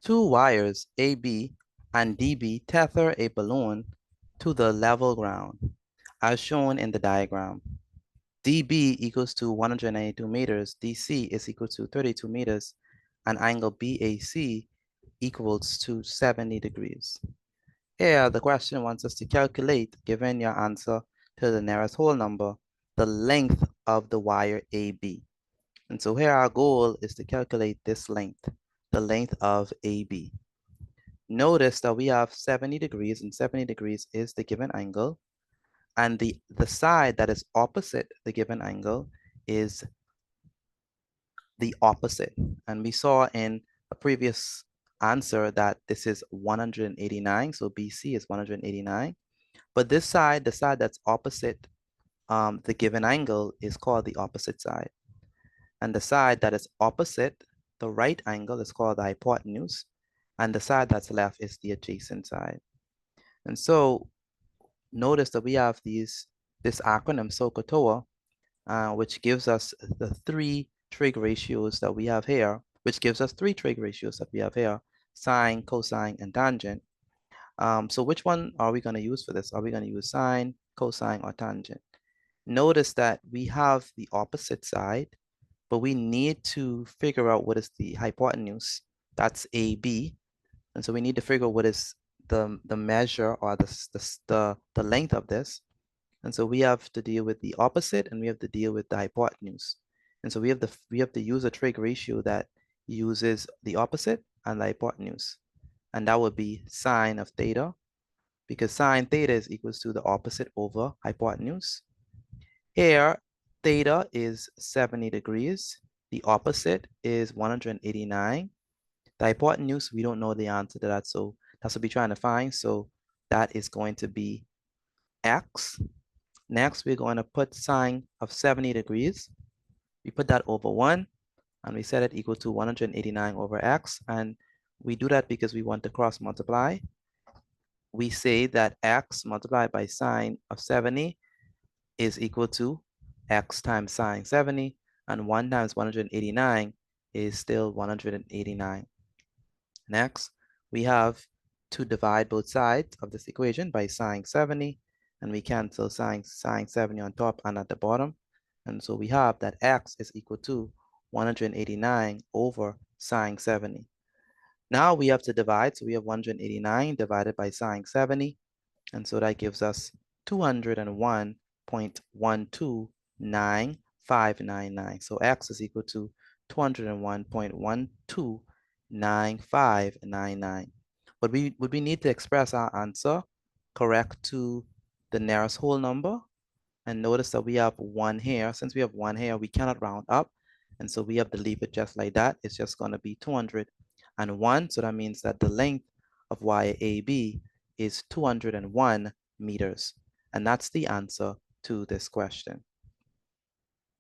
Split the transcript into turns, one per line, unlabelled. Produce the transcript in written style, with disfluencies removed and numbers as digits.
Two wires AB and DB tether a balloon to the level ground, as shown in the diagram. DB equals to 192 meters, DC is equal to 32 meters, and angle BAC equals to 70 degrees. Here, the question wants us to calculate, given your answer to the nearest whole number, the length of the wire AB. And so here our goal is to calculate this length, the length of AB. Notice that we have 70 degrees, and 70 degrees is the given angle. And the side that is opposite the given angle is the opposite. And we saw in a previous answer that this is 189, so BC is 189. But this side, the side that's opposite the given angle, is called the opposite side. And the side that is opposite the right angle is called the hypotenuse. And the side that's left is the adjacent side. And so notice that we have this acronym SOHCAHTOA, which gives us the three trig ratios that we have here, sine, cosine, and tangent. So which one are we going to use for this? Are we going to use sine, cosine, or tangent? Notice that we have the opposite side, but we need to figure out what is the hypotenuse. That's AB. And so we need to figure out what is the measure or the length of this. And so we have to deal with the opposite, and we have to deal with the hypotenuse. And so we have to use a trig ratio that uses the opposite and the hypotenuse. And that would be sine of theta, because sine theta is equals to the opposite over hypotenuse. Here, theta is 70 degrees. The opposite is 189. The hypotenuse, we don't know the answer to that, so that's what we're trying to find. So that is going to be x. Next, we're going to put sine of 70 degrees. We put that over 1, and we set it equal to 189 over x. And we do that because we want to cross multiply. We say that x multiplied by sine of 70 is equal to x times sine 70, and 1 times 189 is still 189. Next, we have to divide both sides of this equation by sine 70, and we cancel sine 70 on top and at the bottom. And so we have that x is equal to 189 over sine 70. Now we have to divide, so we have 189 divided by sine 70, and so that gives us 201.129,599. So x is equal to 201.129,599. But we need to express our answer correct to the nearest whole number. And notice that we have 1 here. Since we have 1 here, we cannot round up. And so we have to leave it just like that. It's just going to be 201. So that means that the length of wire AB is 201 meters. And that's the answer to this question.